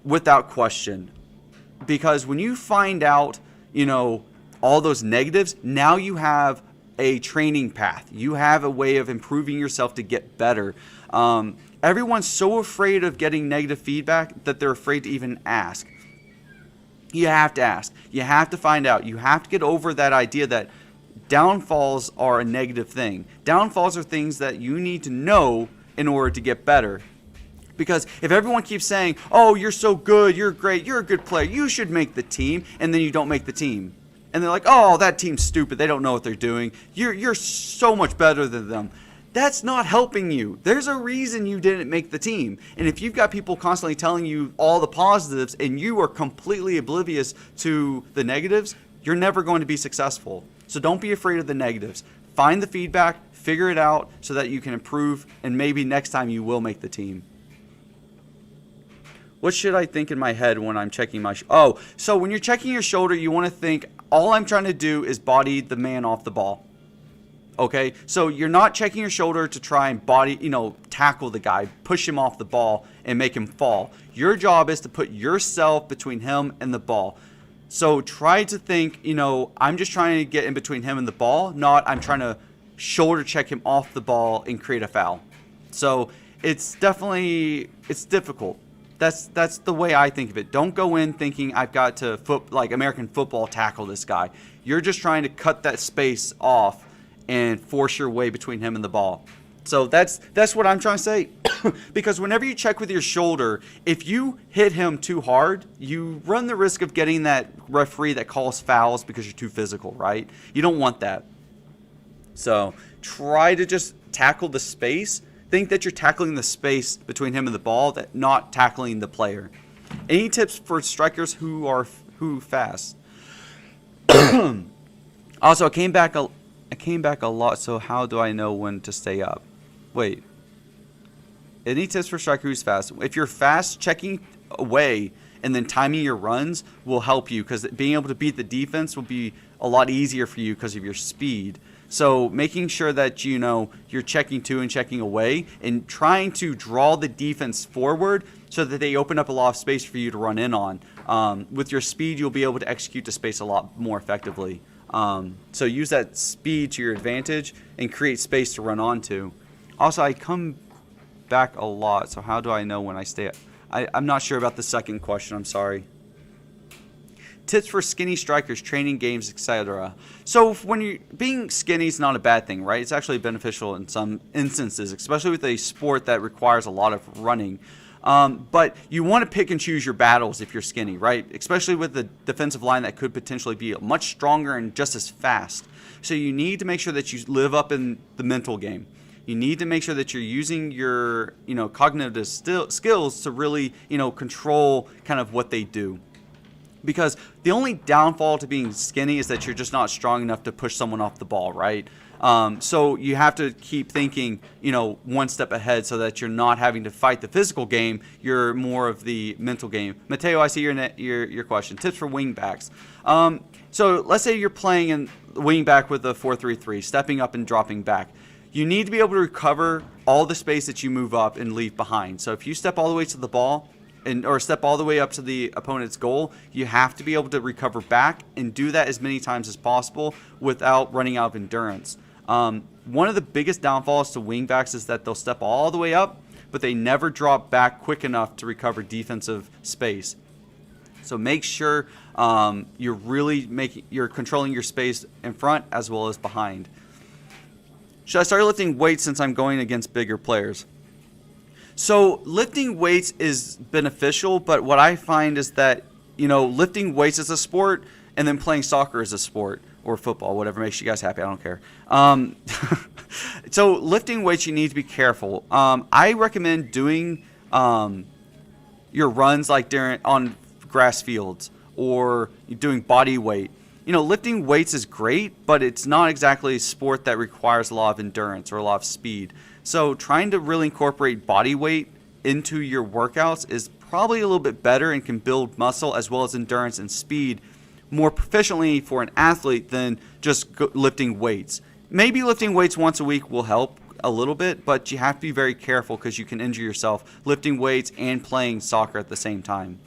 without question. Because when you find out, all those negatives, now you have a training path. You have a way of improving yourself to get better. Everyone's so afraid of getting negative feedback that they're afraid to even ask. You have to ask. You have to find out. You have to get over that idea that downfalls are a negative thing. Downfalls are things that you need to know in order to get better. Because if everyone keeps saying, oh, you're so good, you're great, you're a good player, you should make the team, and then you don't make the team. And they're like, oh, that team's stupid, they don't know what they're doing, you're so much better than them. That's not helping you. There's a reason you didn't make the team. And if you've got people constantly telling you all the positives and you are completely oblivious to the negatives, you're never going to be successful. So don't be afraid of the negatives. Find the feedback, figure it out so that you can improve, and maybe next time you will make the team. What should I think in my head when I'm checking my so when you're checking your shoulder, you want to think, all I'm trying to do is body the man off the ball. Okay? So you're not checking your shoulder to try and tackle the guy, push him off the ball, and make him fall. Your job is to put yourself between him and the ball. So try to think, I'm just trying to get in between him and the ball, not I'm trying to shoulder check him off the ball and create a foul. So it's difficult. That's the way I think of it. Don't go in thinking I've got to like American football tackle this guy. You're just trying to cut that space off and force your way between him and the ball. So that's what I'm trying to say. Because whenever you check with your shoulder, if you hit him too hard, you run the risk of getting that referee that calls fouls because you're too physical, right? You don't want that. So try to just tackle the space. Think that you're tackling the space between him and the ball, not tackling the player. Any tips for strikers who fast? Also, I came back a lot, so how do I know when to stay up? Wait. Any tips for striker who's fast? If you're fast, checking away and then timing your runs will help you, because being able to beat the defense will be a lot easier for you because of your speed. So making sure that you're checking to and checking away and trying to draw the defense forward so that they open up a lot of space for you to run in on. With your speed, you'll be able to execute the space a lot more effectively. So use that speed to your advantage and create space to run onto. Also, I come back a lot, so how do I know when I stay up? I'm not sure about the second question, I'm sorry. Tips for skinny strikers, training games, etc. So when you're being skinny is not a bad thing, right? It's actually beneficial in some instances, especially with a sport that requires a lot of running. But you want to pick and choose your battles if you're skinny, right? Especially with the defensive line that could potentially be much stronger and just as fast. So you need to make sure that you live up in the mental game. You need to make sure that you're using your, cognitive skills to really, control kind of what they do. Because the only downfall to being skinny is that you're just not strong enough to push someone off the ball, right? So you have to keep thinking, one step ahead so that you're not having to fight the physical game. You're more of the mental game. Mateo, I see your question. Tips for wingbacks. So let's say you're playing in wingback with a 4-3-3, stepping up and dropping back. You need to be able to recover all the space that you move up and leave behind. So if you step all the way to the ball, or step all the way up to the opponent's goal, you have to be able to recover back and do that as many times as possible without running out of endurance. One of the biggest downfalls to wingbacks is that they'll step all the way up, but they never drop back quick enough to recover defensive space. So make sure you're controlling your space in front as well as behind. Should I start lifting weights since I'm going against bigger players? So lifting weights is beneficial, but what I find is that, lifting weights is a sport and then playing soccer is a sport, or football, whatever makes you guys happy. I don't care. So lifting weights, you need to be careful. I recommend doing your runs like on grass fields or doing body weight. Lifting weights is great, but it's not exactly a sport that requires a lot of endurance or a lot of speed. So trying to really incorporate body weight into your workouts is probably a little bit better and can build muscle as well as endurance and speed more proficiently for an athlete than just lifting weights. Maybe lifting weights once a week will help a little bit, but you have to be very careful because you can injure yourself lifting weights and playing soccer at the same time.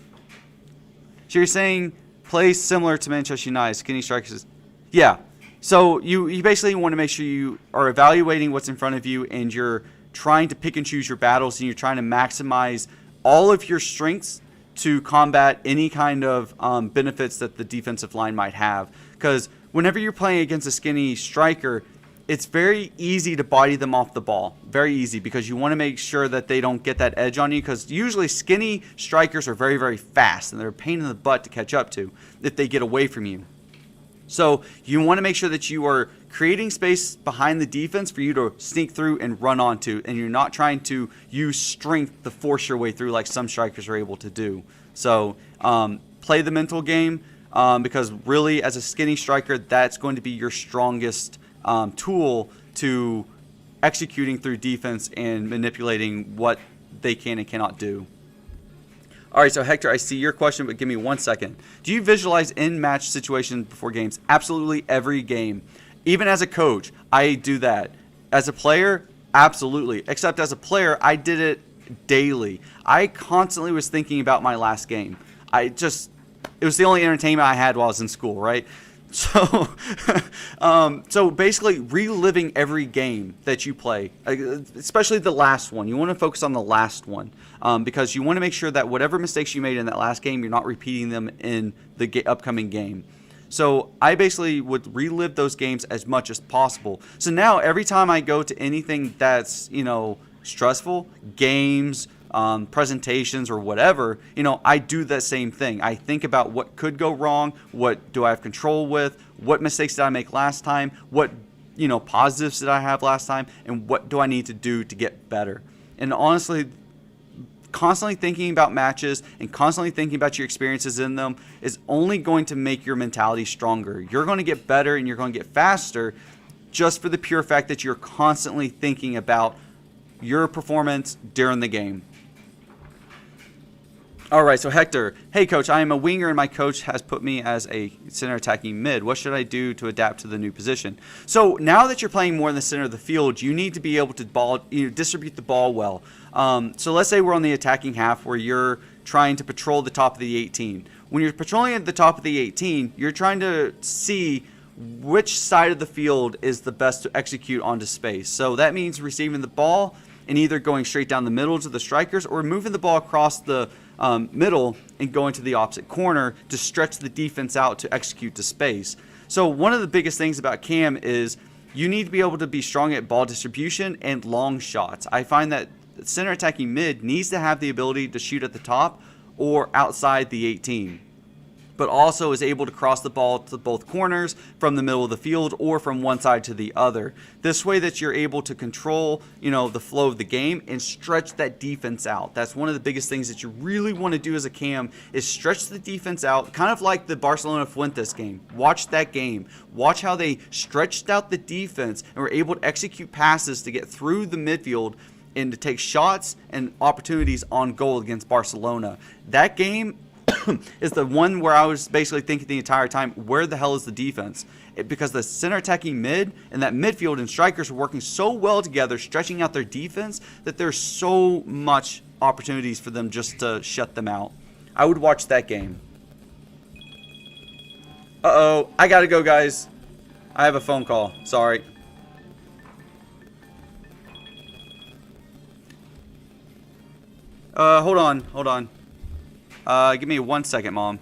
So you're saying play similar to Manchester United, skinny strikers? Yeah. So you basically want to make sure you are evaluating what's in front of you and you're trying to pick and choose your battles and you're trying to maximize all of your strengths to combat any kind of benefits that the defensive line might have. Because whenever you're playing against a skinny striker, it's very easy to body them off the ball. Very easy, because you want to make sure that they don't get that edge on you, because usually skinny strikers are very, very fast, and they're a pain in the butt to catch up to if they get away from you. So you want to make sure that you are creating space behind the defense for you to sneak through and run onto, and you're not trying to use strength to force your way through like some strikers are able to do. So play the mental game, because really as a skinny striker, that's going to be your strongest tool to executing through defense and manipulating what they can and cannot do. All right, so Hector, I see your question, but give me 1 second. Do you visualize in-match situations before games? Absolutely every game. Even as a coach, I do that. As a player, absolutely. Except as a player, I did it daily. I constantly was thinking about my last game. It was the only entertainment I had while I was in school, right? So, so basically reliving every game that you play, especially the last one. You want to focus on the last one, because you want to make sure that whatever mistakes you made in that last game, you're not repeating them in the upcoming game. So I basically would relive those games as much as possible. So now every time I go to anything that's, stressful, games, presentations or whatever, I do that same thing. I think about what could go wrong, what do I have control with, what mistakes did I make last time, what positives did I have last time, and what do I need to do to get better. And honestly, constantly thinking about matches and constantly thinking about your experiences in them is only going to make your mentality stronger. You're going to get better and you're going to get faster just for the pure fact that you're constantly thinking about your performance during the game. All right, so Hector, hey coach, I am a winger and my coach has put me as a center attacking mid. What should I do to adapt to the new position? So now that you're playing more in the center of the field, you need to be able to distribute the ball well. So let's say we're on the attacking half where you're trying to patrol the top of the 18. When you're patrolling at the top of the 18, you're trying to see which side of the field is the best to execute onto space. So that means receiving the ball and either going straight down the middle to the strikers or moving the ball across the middle and going to the opposite corner to stretch the defense out to execute to space. So one of the biggest things about Cam is you need to be able to be strong at ball distribution and long shots. I find that center attacking mid needs to have the ability to shoot at the top or outside the 18, but also is able to cross the ball to both corners from the middle of the field or from one side to the other. This way that you're able to control, the flow of the game and stretch that defense out. That's one of the biggest things that you really want to do as a cam is stretch the defense out, kind of like the Barcelona Fuentes game. Watch that game. Watch how they stretched out the defense and were able to execute passes to get through the midfield and to take shots and opportunities on goal against Barcelona. That game is the one where I was basically thinking the entire time, where the hell is the defense? Because the center attacking mid and that midfield and strikers are working so well together, stretching out their defense, that there's so much opportunities for them just to shut them out. I would watch that game. Uh-oh, I gotta go, guys. I have a phone call. Sorry. Hold on. Give me 1 second, Mom.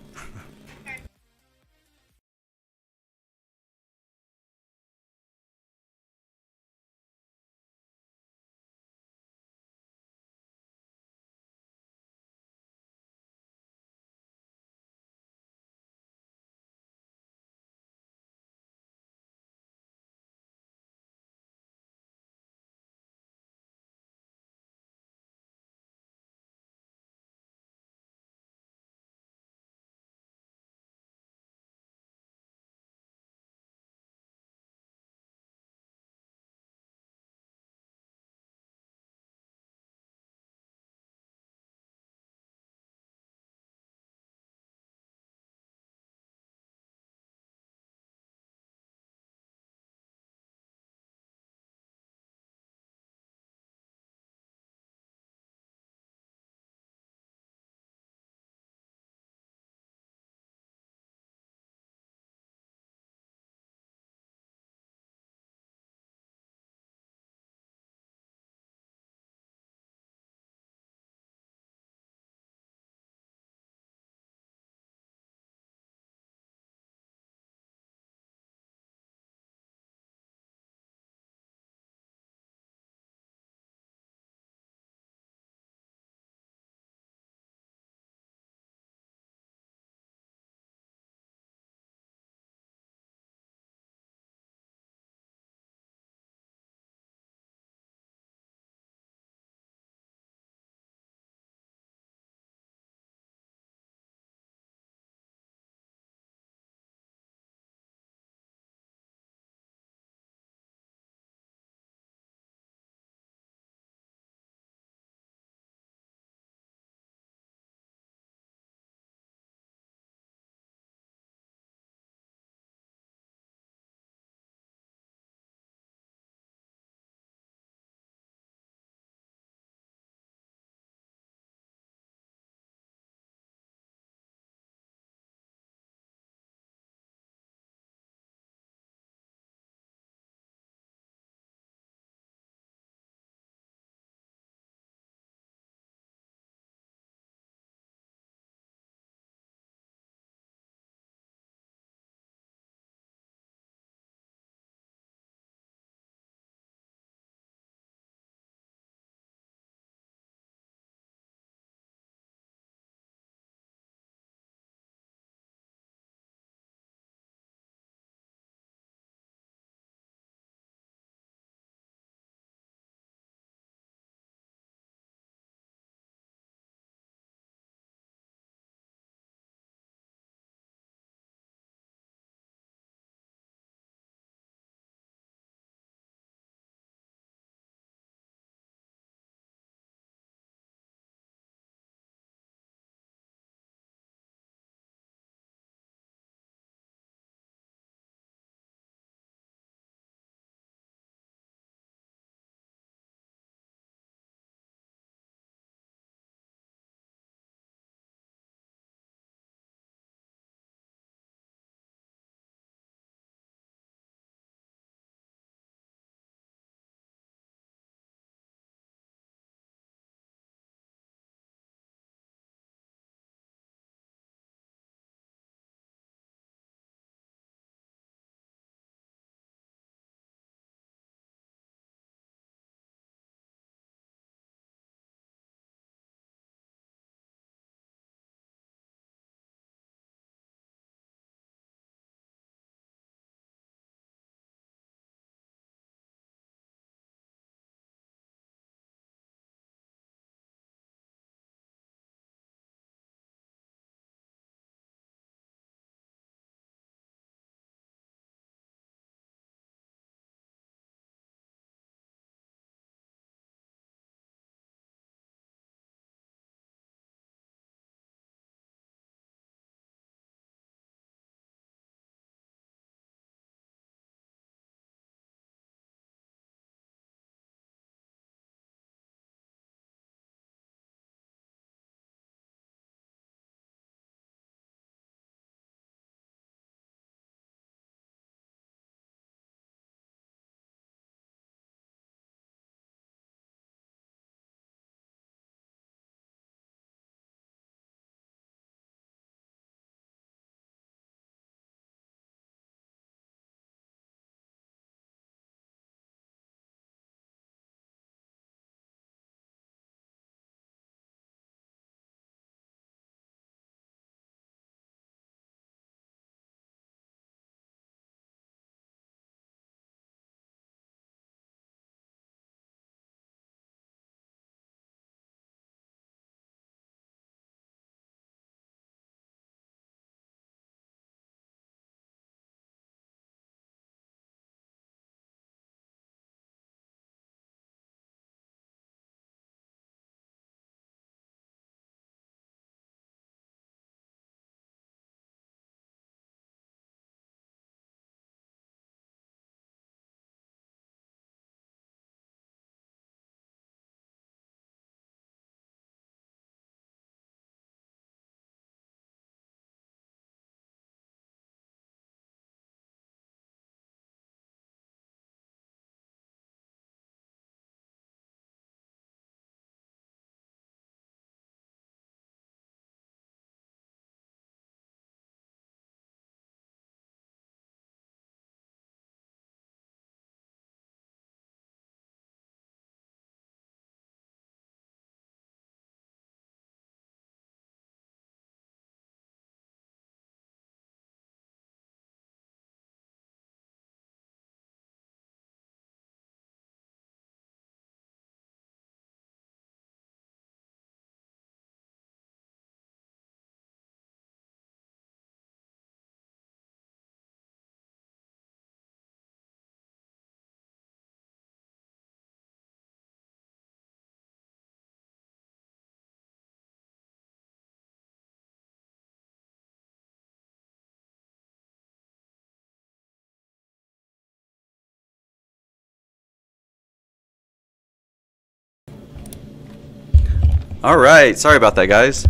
All right. Sorry about that, guys.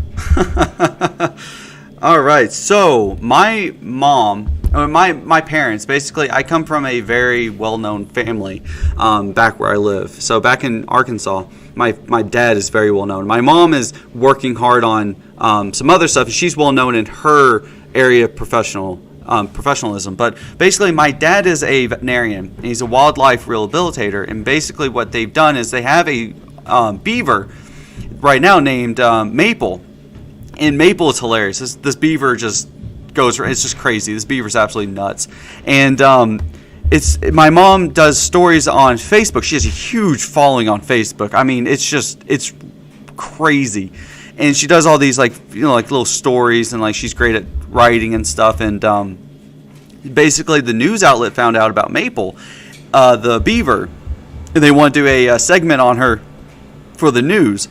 All right. So my mom, my parents, basically, I come from a very well-known family back where I live. So back in Arkansas, my dad is very well-known. My mom is working hard on some other stuff. She's well-known in her area of professionalism. But basically, my dad is a veterinarian. And he's a wildlife rehabilitator. And basically what they've done is they have a beaver right now named Maple. And Maple is hilarious. This beaver just goes, it's just crazy. This beaver's absolutely nuts. And my mom does stories on Facebook. She has a huge following on Facebook. I mean, it's crazy. And she does all these like little stories, and like she's great at writing and stuff. And basically the news outlet found out about Maple, the beaver, and they want to do a segment on her for the news.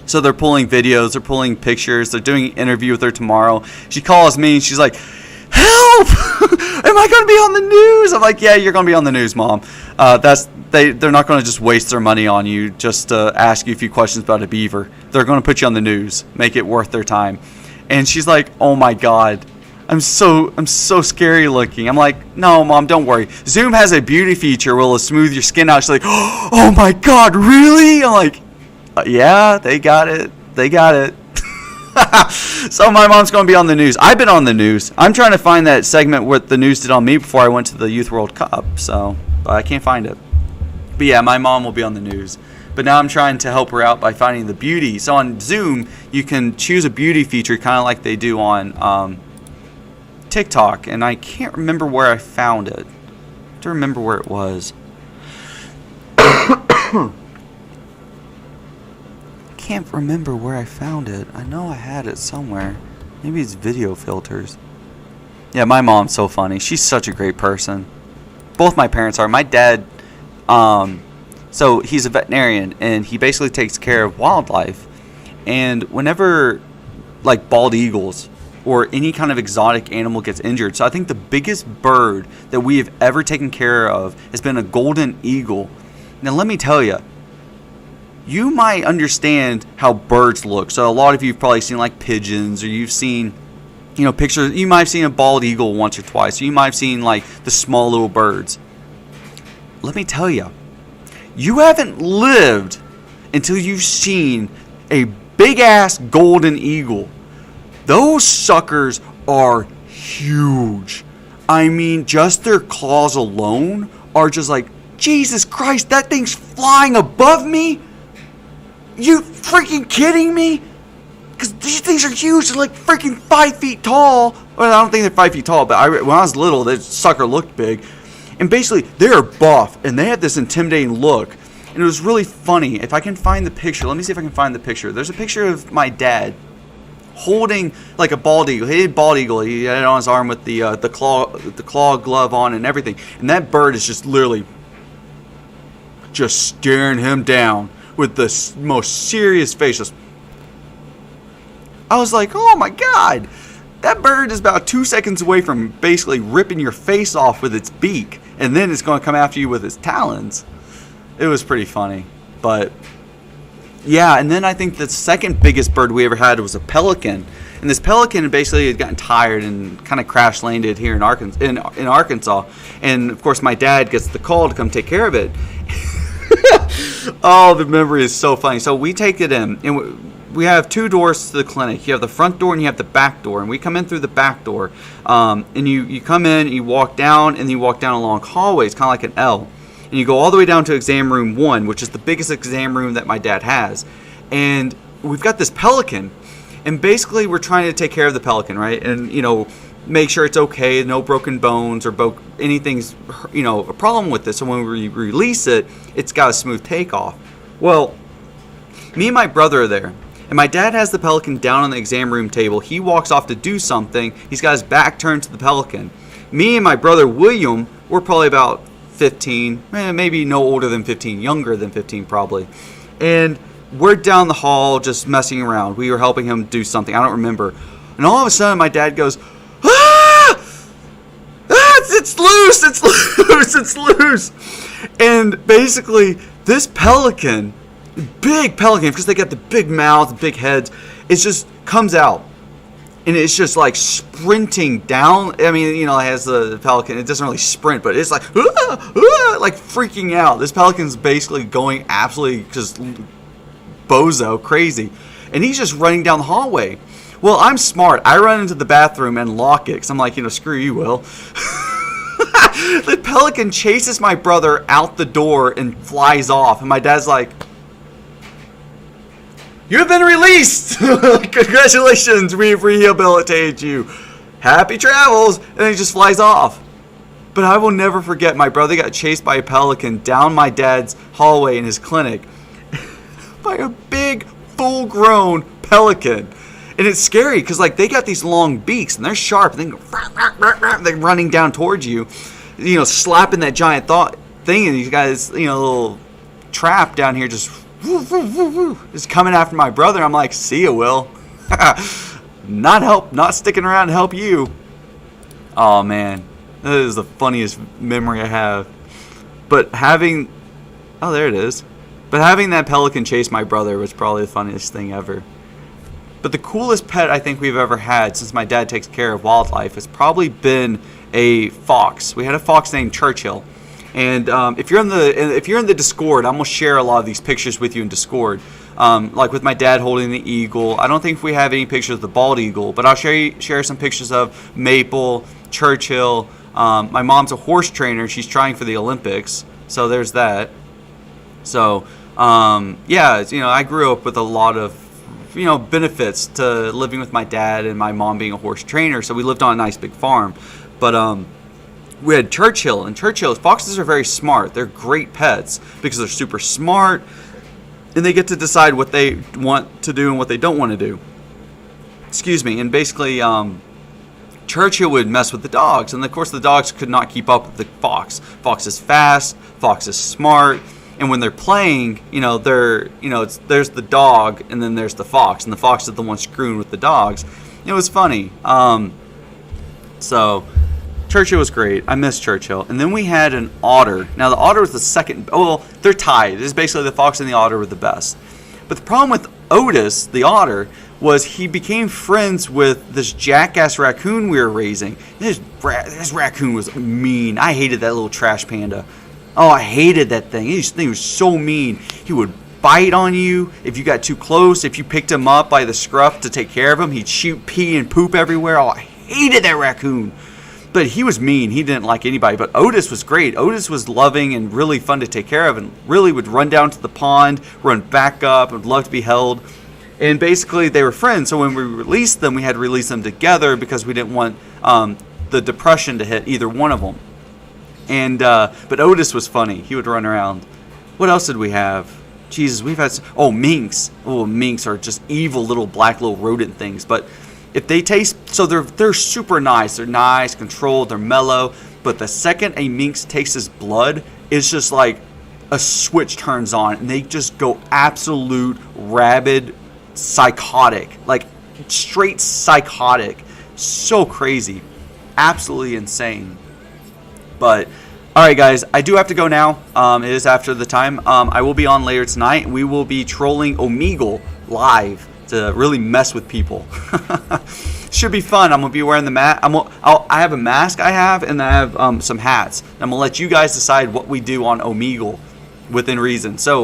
So they're pulling videos, they're pulling pictures, they're doing an interview with her tomorrow. She calls me and she's like, "Help! Am I going to be on the news?" I'm like, "Yeah, you're going to be on the news, Mom." They're not going to just waste their money on you just to ask you a few questions about a beaver. They're going to put you on the news, make it worth their time. And she's like, "Oh my God, I'm so scary looking." I'm like, "No, Mom, don't worry. Zoom has a beauty feature where it'll smooth your skin out." She's like, "Oh my God, really?" I'm like, "Yeah, they got it. So my mom's going to be on the news. I've been on the news. I'm trying to find that segment what the news did on me before I went to the Youth World Cup. But I can't find it. But yeah, my mom will be on the news. But now I'm trying to help her out by finding the beauty. So on Zoom, you can choose a beauty feature kind of like they do on TikTok. And I can't remember where I found it. I have to remember where it was. Can't remember where I found it. I know I had it somewhere. Maybe it's video filters. Yeah, my mom's so funny. She's such a great person. Both my parents are. My dad, so he's a veterinarian, and he basically takes care of wildlife. And whenever, like, bald eagles or any kind of exotic animal gets injured, so I think the biggest bird that we have ever taken care of has been a golden eagle. Now, let me tell you, you might understand how birds look. So a lot of you have probably seen like pigeons, or you've seen, pictures. You might have seen a bald eagle once or twice. You might have seen like the small little birds. Let me tell you, you haven't lived until you've seen a big ass golden eagle. Those suckers are huge. I mean, just their claws alone are just like, Jesus Christ, that thing's flying above me. You freaking kidding me? Because these things are huge. They're like freaking 5 feet tall. Well, I don't think they're 5 feet tall, but when I was little, that sucker looked big. And basically, they're buff, and they had this intimidating look. And it was really funny. If I can find the picture, let me see if I can find the picture. There's a picture of my dad holding like a bald eagle. He had bald eagle. He had it on his arm with the claw glove on and everything. And that bird is just literally just staring him down with the most serious face. I was like, oh my God, that bird is about 2 seconds away from basically ripping your face off with its beak, and then it's going to come after you with its talons. It was pretty funny. But yeah, and then I think the second biggest bird we ever had was a pelican. And this pelican basically had gotten tired and kind of crash landed here in Arkansas. And of course my dad gets the call to come take care of it. Oh, the memory is so funny. So we take it in, and we have two doors to the clinic. You have the front door and you have the back door. And we come in through the back door. And you come in, and you walk down, and you walk down a long hallway. It's kind of like an L. And you go all the way down to exam room 1, which is the biggest exam room that my dad has. And we've got this pelican. And basically we're trying to take care of the pelican, right? And, make sure it's okay, no broken bones or anything's, a problem with this. So when we release it, it's got a smooth takeoff. Well, me and my brother are there, and my dad has the pelican down on the exam room table. He walks off to do something. He's got his back turned to the pelican. Me and my brother William, we're probably about 15, maybe no older than 15, younger than 15 probably. And we're down the hall just messing around. We were helping him do something. I don't remember. And all of a sudden my dad goes, it's loose, it's loose. And basically this pelican big pelican, because they got the big mouths, big heads. It just comes out. And it's just like sprinting down. I mean, it has the pelican. It doesn't really sprint, but it's like, like freaking out. This pelican's basically going absolutely just bozo crazy. And he's just running down the hallway. Well, I'm smart. I run into the bathroom and lock it, because I'm like, screw you, Will. The pelican chases my brother out the door and flies off. And my dad's like, "You have been released! Congratulations, we've rehabilitated you. Happy travels!" And then he just flies off. But I will never forget, my brother got chased by a pelican down my dad's hallway in his clinic by a big, full-grown pelican. And it's scary because they got these long beaks and they're sharp. And they're running down towards you, slapping that giant thing. And you guys, little trap down here just coming after my brother. I'm like, "See ya, Will." Not sticking around to help you. Oh man, that is the funniest memory I have. But there it is. But having that pelican chase my brother was probably the funniest thing ever. But the coolest pet I think we've ever had, since my dad takes care of wildlife, has probably been a fox. We had a fox named Churchill. And if you're in the Discord, I'm gonna share a lot of these pictures with you in Discord. Like with my dad holding the eagle. I don't think we have any pictures of the bald eagle, but I'll share some pictures of Maple, Churchill. My mom's a horse trainer. She's trying for the Olympics, so there's that. So I grew up with a lot of benefits to living with my dad and my mom being a horse trainer. So we lived on a nice big farm, but we had Churchill, and foxes are very smart. They're great pets because they're super smart, and they get to decide what they want to do and what they don't want to do. Excuse me. And basically, Churchill would mess with the dogs, and of course the dogs could not keep up with the fox. Fox is fast, fox is smart, and when they're playing, there's the dog, and then there's the fox, and the fox is the one screwing with the dogs. It was funny. So Churchill was great. I miss Churchill. And then we had an otter. Now the otter was the second. Oh, well, they're tied. It's basically the fox and the otter were the best. But the problem with Otis, the otter, was he became friends with this jackass raccoon we were raising. This raccoon was mean. I hated that little trash panda. Oh, I hated that thing. This thing was so mean. He would bite on you if you got too close. If you picked him up by the scruff to take care of him, he'd shoot pee and poop everywhere. Oh, I hated that raccoon. But he was mean. He didn't like anybody. But Otis was great. Otis was loving and really fun to take care of, and really would run down to the pond, run back up, and would love to be held. And basically, they were friends. So when we released them, we had to release them together because we didn't want the depression to hit either one of them. And but Otis was funny. He would run around. What else did we have? Jesus, we've had minks. Oh, minks are just evil little black little rodent things. But if they taste, so they're super nice. They're nice, controlled, they're mellow. But the second a minx tastes his blood, it's just like a switch turns on, and they just go absolute rabid, psychotic, like straight psychotic. So crazy, absolutely insane. But all right, guys, I do have to go now. It is after the time. I will be on later tonight. We will be trolling Omegle live to really mess with people. Should be fun. I'm gonna be wearing the mask. I have a mask I have, and I have some hats. I'm gonna let you guys decide what we do on Omegle within reason. So